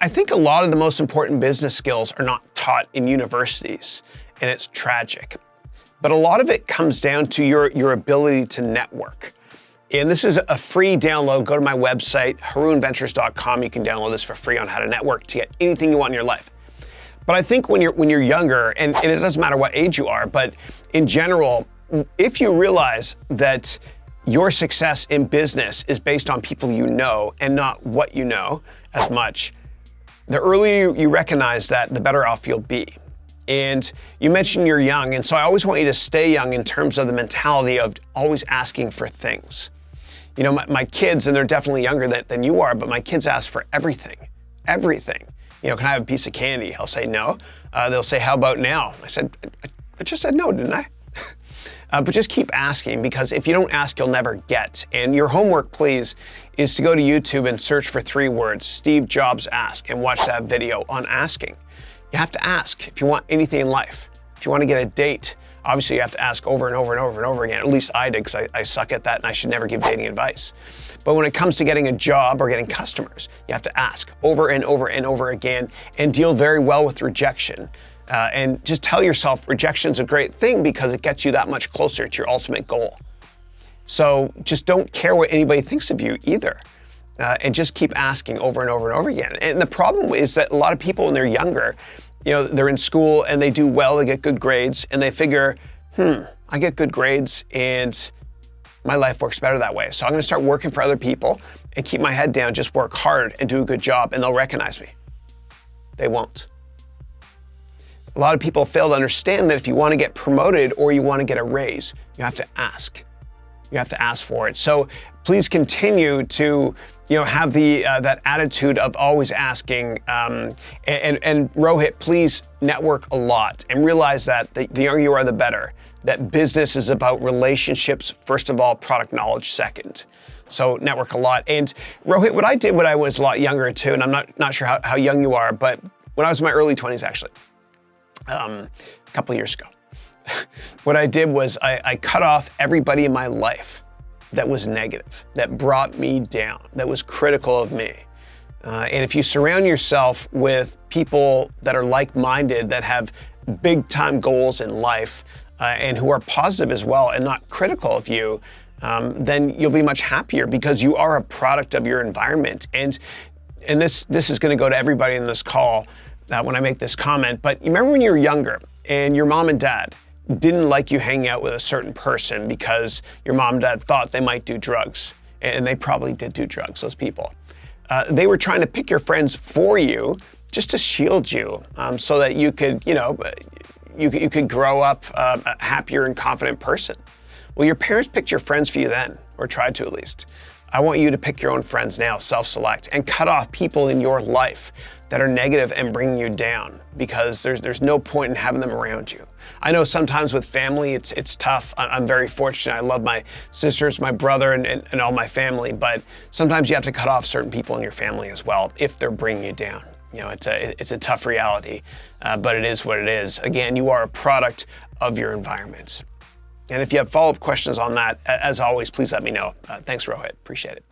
I think a lot of the most important business skills are not taught in universities, and it's tragic. But a lot of it comes down to your ability to network. And this is a free download. Go to my website, harounventures.com. You can download this for free on how to network to get anything you want in your life. But I think when you're younger, and it doesn't matter what age you are, but in general, if you realize that your success in business is based on people you know and not what you know as much, the earlier you recognize that, the better off you'll be. And you mentioned you're young, and so I always want you to stay young in terms of the mentality of always asking for things. You know, my kids, and they're definitely younger than you are, but my kids ask for everything, everything. You know, can I have a piece of candy? I'll say no. They'll say, how about now? I said, I just said no, didn't I? But just keep asking, because if you don't ask, you'll never get. And your homework, please, is to go to YouTube and search for 3 words, Steve Jobs Ask, and watch that video on asking. You have to ask if you want anything in life. If you want to get a date, obviously you have to ask over and over and over and over again. At least I did, because I suck at that and I should never give dating advice. But when it comes to getting a job or getting customers, you have to ask over and over and over again and deal very well with rejection. And just tell yourself rejection's a great thing because it gets you that much closer to your ultimate goal. So just don't care what anybody thinks of you either. And just keep asking over and over and over again. And the problem is that a lot of people when they're younger, you know, they're in school and they do well, they get good grades, and they figure, I get good grades and my life works better that way. So I'm gonna start working for other people and keep my head down, just work hard and do a good job, and they'll recognize me. They won't. A lot of people fail to understand that if you want to get promoted or you want to get a raise, you have to ask. You have to ask for it. So please continue to, have the that attitude of always asking. And Rohit, please network a lot and realize that the younger you are, the better. That business is about relationships first of all, product knowledge second. So network a lot. And Rohit, what I did when I was a lot younger too, and I'm not sure how young you are, but when I was in my early 20s actually, a couple of years ago, what I did was I cut off everybody in my life that was negative, that brought me down, that was critical of me. And if you surround yourself with people that are like-minded, that have big-time goals in life, and who are positive as well and not critical of you, then you'll be much happier because you are a product of your environment. And this is going to go to everybody in this call when I make this comment, but you remember when you were younger and your mom and dad didn't like you hanging out with a certain person because your mom and dad thought they might do drugs, and they probably did do drugs, those people. They were trying to pick your friends for you just to shield you so that you could, you could grow up a happier and confident person. Well, your parents picked your friends for you then, or tried to at least. I want you to pick your own friends now, self-select, and cut off people in your life that are negative and bringing you down, because there's no point in having them around you. I know sometimes with family, it's tough. I'm very fortunate. I love my sisters, my brother, and all my family, but sometimes you have to cut off certain people in your family as well if they're bringing you down. It's a tough reality, but it is what it is. Again, you are a product of your environment. And if you have follow-up questions on that, as always, please let me know. Thanks, Rohit. Appreciate it.